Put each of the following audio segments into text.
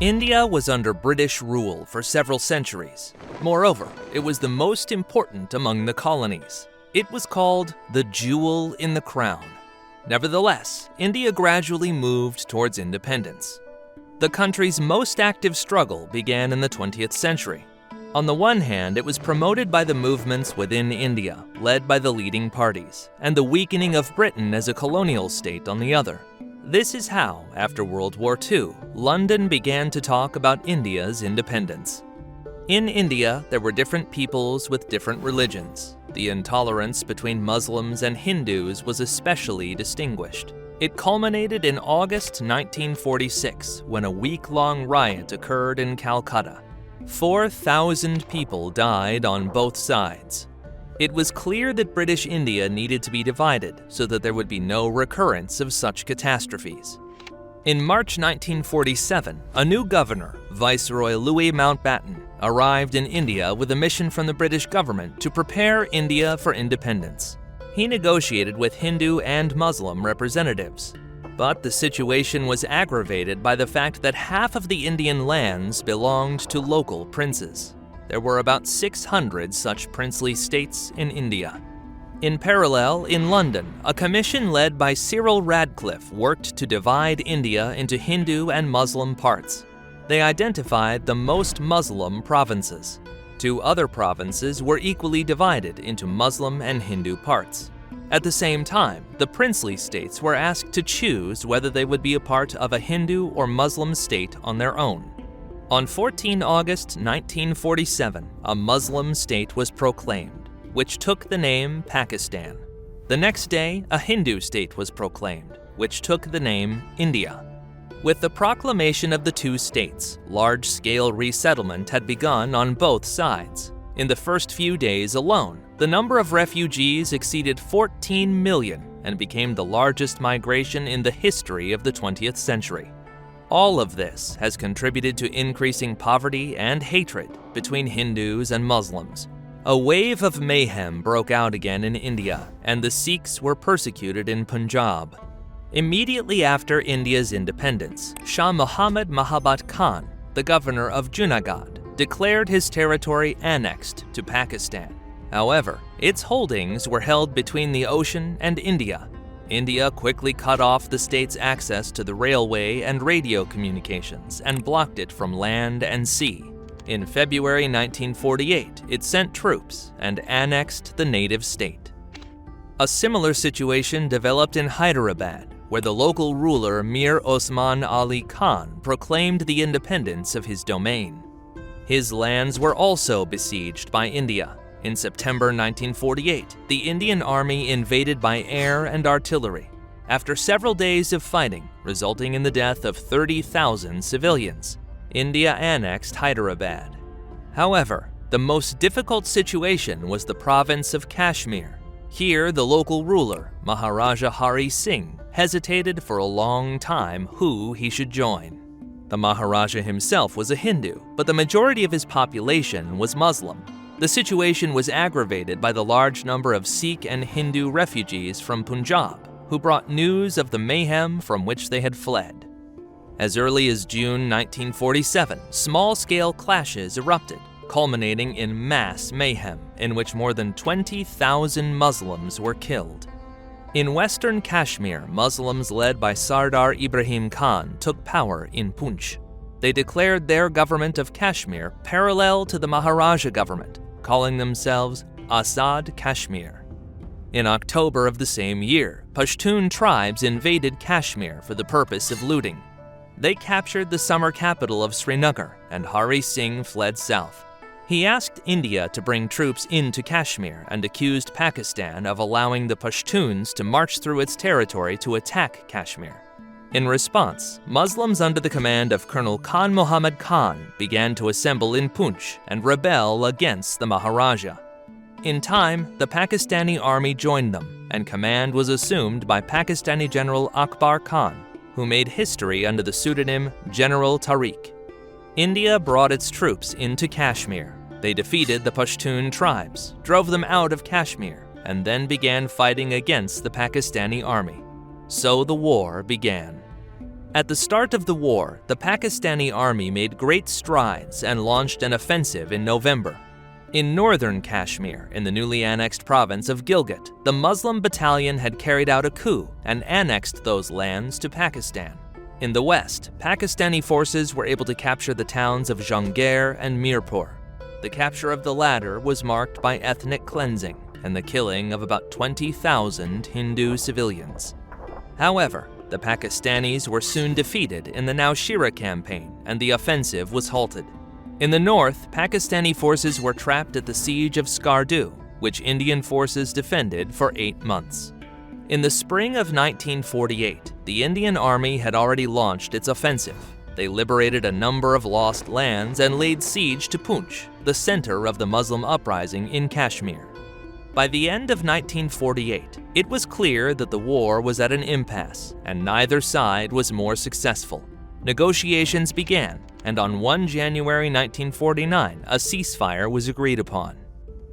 India was under British rule for several centuries. Moreover, it was the most important among the colonies. It was called the jewel in the crown. Nevertheless, India gradually moved towards independence. The country's most active struggle began in the 20th century. On the one hand, it was promoted by the movements within India, led by the leading parties, and the weakening of Britain as a colonial state on the other. This is how, after World War II, London began to talk about India's independence. In India, there were different peoples with different religions. The intolerance between Muslims and Hindus was especially distinguished. It culminated in August 1946, when a week-long riot occurred in Calcutta. 4,000 people died on both sides. It was clear that British India needed to be divided so that there would be no recurrence of such catastrophes. In March 1947, a new governor, Viceroy Louis Mountbatten, arrived in India with a mission from the British government to prepare India for independence. He negotiated with Hindu and Muslim representatives. But the situation was aggravated by the fact that half of the Indian lands belonged to local princes. There were about 600 such princely states in India. In parallel, in London, a commission led by Cyril Radcliffe worked to divide India into Hindu and Muslim parts. They identified the most Muslim provinces. 2 other provinces were equally divided into Muslim and Hindu parts. At the same time, the princely states were asked to choose whether they would be a part of a Hindu or Muslim state on their own. On 14 August 1947, a Muslim state was proclaimed, which took the name Pakistan. The next day, a Hindu state was proclaimed, which took the name India. With the proclamation of the 2 states, large-scale resettlement had begun on both sides. In the first few days alone, the number of refugees exceeded 14 million and became the largest migration in the history of the 20th century. All of this has contributed to increasing poverty and hatred between Hindus and Muslims. A wave of mayhem broke out again in India, and the Sikhs were persecuted in Punjab. Immediately after India's independence, Shah Muhammad Mahabat Khan, the governor of Junagadh, declared his territory annexed to Pakistan. However, its holdings were held between the ocean and India. India quickly cut off the state's access to the railway and radio communications and blocked it from land and sea. In February 1948, it sent troops and annexed the native state. A similar situation developed in Hyderabad, where the local ruler Mir Osman Ali Khan proclaimed the independence of his domain. His lands were also besieged by India. In September 1948, the Indian army invaded by air and artillery. After several days of fighting, resulting in the death of 30,000 civilians, India annexed Hyderabad. However, the most difficult situation was the province of Kashmir. Here, the local ruler, Maharaja Hari Singh, hesitated for a long time who he should join. The Maharaja himself was a Hindu, but the majority of his population was Muslim. The situation was aggravated by the large number of Sikh and Hindu refugees from Punjab, who brought news of the mayhem from which they had fled. As early as June 1947, small-scale clashes erupted, culminating in mass mayhem in which more than 20,000 Muslims were killed. In western Kashmir, Muslims led by Sardar Ibrahim Khan took power in Poonch. They declared their government of Kashmir parallel to the Maharaja government, calling themselves Azad Kashmir. In October of the same year, Pashtun tribes invaded Kashmir for the purpose of looting. They captured the summer capital of Srinagar, and Hari Singh fled south. He asked India to bring troops into Kashmir and accused Pakistan of allowing the Pashtuns to march through its territory to attack Kashmir. In response, Muslims under the command of Colonel Khan Muhammad Khan began to assemble in Poonch and rebel against the Maharaja. In time, the Pakistani army joined them, and command was assumed by Pakistani General Akbar Khan, who made history under the pseudonym General Tariq. India brought its troops into Kashmir. They defeated the Pashtun tribes, drove them out of Kashmir, and then began fighting against the Pakistani army. So the war began. At the start of the war, the Pakistani army made great strides and launched an offensive in November. In northern Kashmir, in the newly annexed province of Gilgit, the Muslim battalion had carried out a coup and annexed those lands to Pakistan. In the west, Pakistani forces were able to capture the towns of Jangir and Mirpur. The capture of the latter was marked by ethnic cleansing and the killing of about 20,000 Hindu civilians. However, the Pakistanis were soon defeated in the Nowshera campaign, and the offensive was halted. In the north, Pakistani forces were trapped at the siege of Skardu, which Indian forces defended for 8 months. In the spring of 1948, the Indian Army had already launched its offensive. They liberated a number of lost lands and laid siege to Poonch, the center of the Muslim uprising in Kashmir. By the end of 1948, it was clear that the war was at an impasse, and neither side was more successful. Negotiations began, and on 1 January 1949, a ceasefire was agreed upon.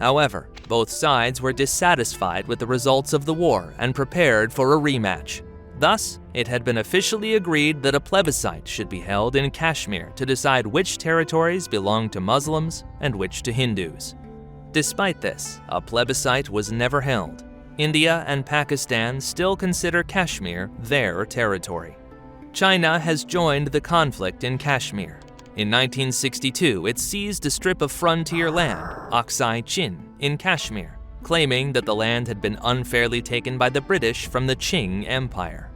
However, both sides were dissatisfied with the results of the war and prepared for a rematch. Thus, it had been officially agreed that a plebiscite should be held in Kashmir to decide which territories belonged to Muslims and which to Hindus. Despite this, a plebiscite was never held. India and Pakistan still consider Kashmir their territory. China has joined the conflict in Kashmir. In 1962, it seized a strip of frontier land, Aksai Chin, in Kashmir, claiming that the land had been unfairly taken by the British from the Qing Empire.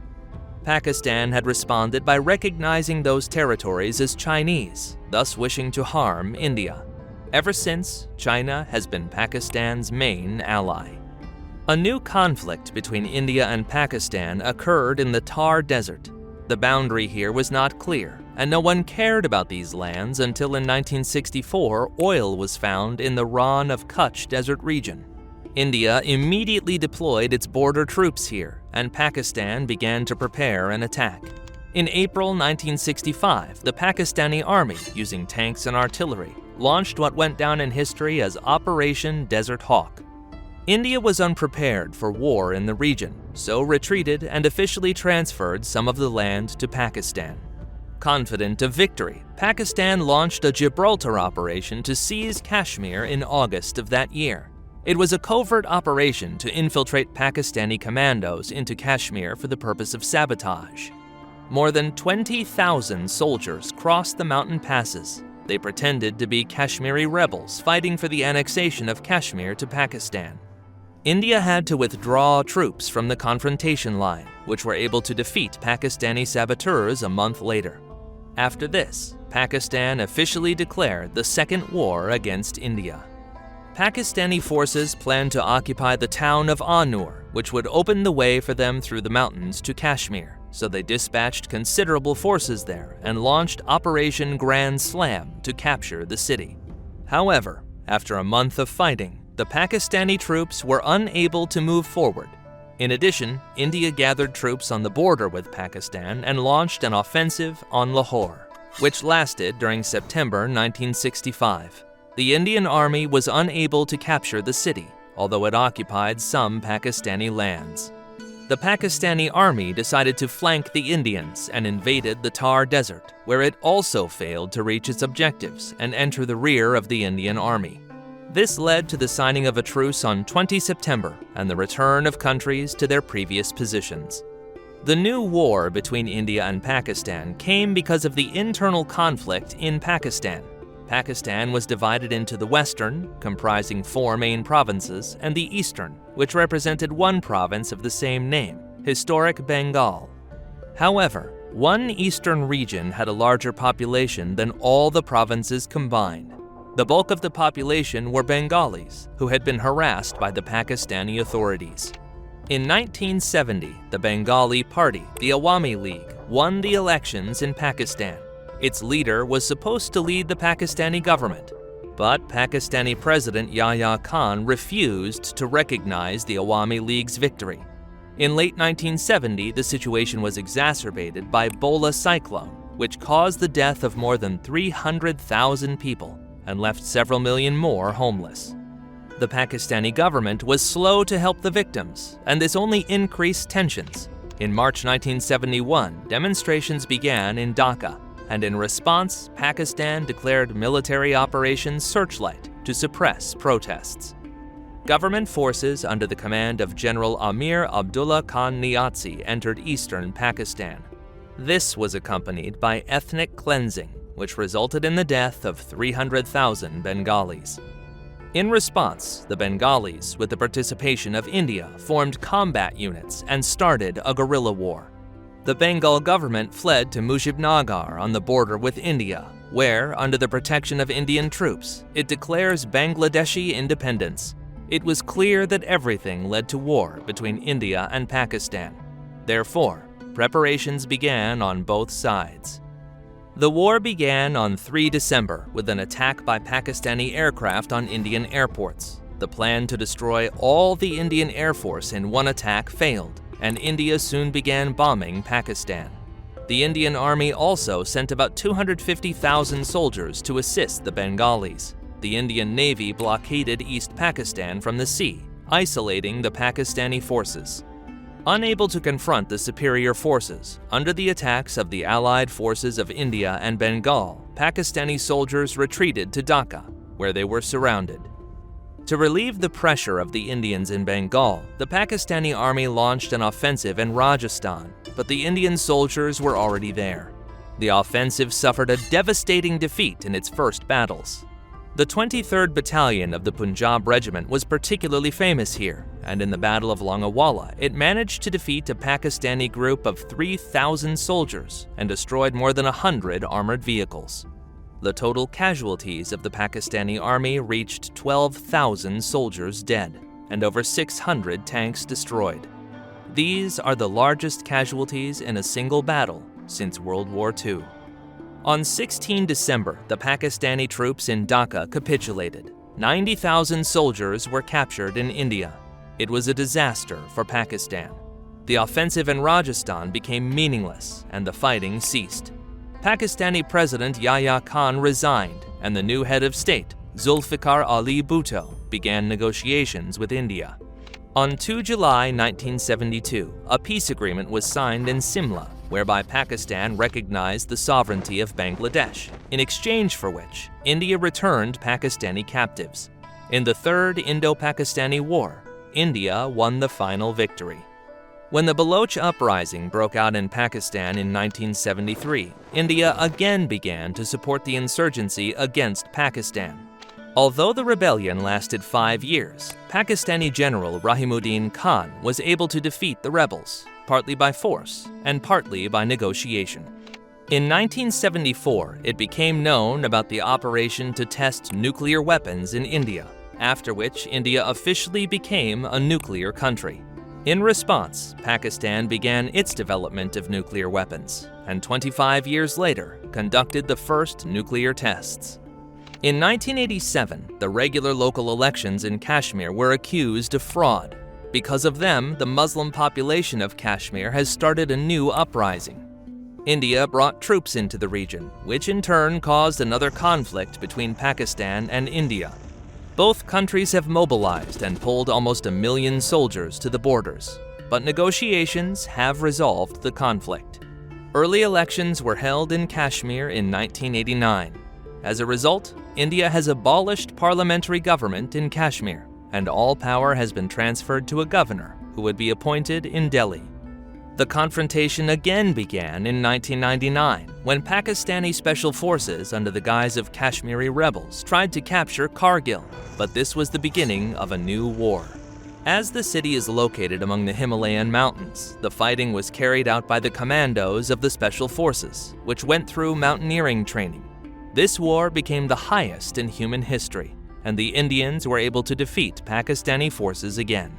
Pakistan had responded by recognizing those territories as Chinese, thus wishing to harm India. Ever since, China has been Pakistan's main ally. A new conflict between India and Pakistan occurred in the Thar Desert. The boundary here was not clear, and no one cared about these lands until in 1964 oil was found in the Rann of Kutch Desert region. India immediately deployed its border troops here, and Pakistan began to prepare an attack. In April 1965, the Pakistani army, using tanks and artillery, launched what went down in history as Operation Desert Hawk. India was unprepared for war in the region, so retreated and officially transferred some of the land to Pakistan. Confident of victory, Pakistan launched a Gibraltar operation to seize Kashmir in August of that year. It was a covert operation to infiltrate Pakistani commandos into Kashmir for the purpose of sabotage. More than 20,000 soldiers crossed the mountain passes. They pretended to be Kashmiri rebels fighting for the annexation of Kashmir to Pakistan. India had to withdraw troops from the confrontation line, which were able to defeat Pakistani saboteurs a month later. After this, Pakistan officially declared the Second War against India. Pakistani forces planned to occupy the town of Annur, which would open the way for them through the mountains to Kashmir, so they dispatched considerable forces there and launched Operation Grand Slam to capture the city. However, after a month of fighting, the Pakistani troops were unable to move forward. In addition, India gathered troops on the border with Pakistan and launched an offensive on Lahore, which lasted during September 1965. The Indian Army was unable to capture the city, although it occupied some Pakistani lands. The Pakistani army decided to flank the Indians and invaded the Thar Desert, where it also failed to reach its objectives and enter the rear of the Indian army. This led to the signing of a truce on 20 September and the return of countries to their previous positions. The new war between India and Pakistan came because of the internal conflict in Pakistan. Pakistan was divided into the western, comprising 4 main provinces, and the eastern, which represented one province of the same name, historic Bengal. However, one eastern region had a larger population than all the provinces combined. The bulk of the population were Bengalis, who had been harassed by the Pakistani authorities. In 1970, the Bengali party, the Awami League, won the elections in Pakistan. Its leader was supposed to lead the Pakistani government, but Pakistani President Yahya Khan refused to recognize the Awami League's victory. In late 1970, the situation was exacerbated by Bola cyclone, which caused the death of more than 300,000 people and left several million more homeless. The Pakistani government was slow to help the victims, and this only increased tensions. In March 1971, demonstrations began in Dhaka, and in response, Pakistan declared military Operation Searchlight to suppress protests. Government forces under the command of General Amir Abdullah Khan Niazi entered eastern Pakistan. This was accompanied by ethnic cleansing, which resulted in the death of 300,000 Bengalis. In response, the Bengalis, with the participation of India, formed combat units and started a guerrilla war. The Bengal government fled to Mujibnagar on the border with India, where, under the protection of Indian troops, it declares Bangladeshi independence. It was clear that everything led to war between India and Pakistan. Therefore, preparations began on both sides. The war began on 3 December with an attack by Pakistani aircraft on Indian airports. The plan to destroy all the Indian Air Force in one attack failed, and India soon began bombing Pakistan. The Indian Army also sent about 250,000 soldiers to assist the Bengalis. The Indian Navy blockaded East Pakistan from the sea, isolating the Pakistani forces. Unable to confront the superior forces, under the attacks of the allied forces of India and Bengal, Pakistani soldiers retreated to Dhaka, where they were surrounded. To relieve the pressure of the Indians in Bengal, the Pakistani army launched an offensive in Rajasthan, but the Indian soldiers were already there. The offensive suffered a devastating defeat in its first battles. The 23rd Battalion of the Punjab Regiment was particularly famous here, and in the Battle of Longawala, it managed to defeat a Pakistani group of 3,000 soldiers and destroyed more than 100 armored vehicles. The total casualties of the Pakistani army reached 12,000 soldiers dead and over 600 tanks destroyed. These are the largest casualties in a single battle since World War II. On 16 December, the Pakistani troops in Dhaka capitulated. 90,000 soldiers were captured in India. It was a disaster for Pakistan. The offensive in Rajasthan became meaningless and the fighting ceased. Pakistani President Yahya Khan resigned, and the new head of state, Zulfikar Ali Bhutto, began negotiations with India. On 2 July 1972, a peace agreement was signed in Simla, whereby Pakistan recognized the sovereignty of Bangladesh, in exchange for which India returned Pakistani captives. In the Third Indo-Pakistani War, India won the final victory. When the Baloch uprising broke out in Pakistan in 1973, India again began to support the insurgency against Pakistan. Although the rebellion lasted 5 years, Pakistani General Rahimuddin Khan was able to defeat the rebels, partly by force and partly by negotiation. In 1974, it became known about the operation to test nuclear weapons in India, after which India officially became a nuclear country. In response, Pakistan began its development of nuclear weapons, and 25 years later, conducted the first nuclear tests. In 1987, the regular local elections in Kashmir were accused of fraud. Because of them, the Muslim population of Kashmir has started a new uprising. India brought troops into the region, which in turn caused another conflict between Pakistan and India. Both countries have mobilized and pulled almost 1 million soldiers to the borders, but negotiations have resolved the conflict. Early elections were held in Kashmir in 1989. As a result, India has abolished parliamentary government in Kashmir, and all power has been transferred to a governor who would be appointed in Delhi. The confrontation again began in 1999 when Pakistani special forces under the guise of Kashmiri rebels tried to capture Kargil, but this was the beginning of a new war. As the city is located among the Himalayan mountains, the fighting was carried out by the commandos of the special forces, which went through mountaineering training. This war became the highest in human history, and the Indians were able to defeat Pakistani forces again.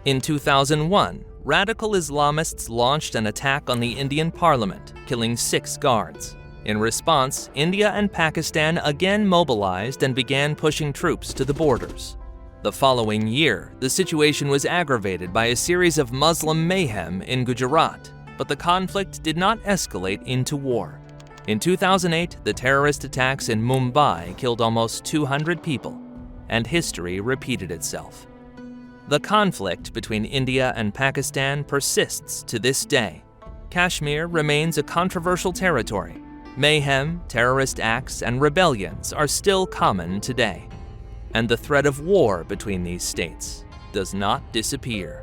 In 2001, radical Islamists launched an attack on the Indian parliament, killing 6 guards. In response, India and Pakistan again mobilized and began pushing troops to the borders. The following year, the situation was aggravated by a series of Muslim mayhem in Gujarat, but the conflict did not escalate into war. In 2008, the terrorist attacks in Mumbai killed almost 200 people, and history repeated itself. The conflict between India and Pakistan persists to this day. Kashmir remains a controversial territory. Mayhem, terrorist acts, and rebellions are still common today. And the threat of war between these states does not disappear.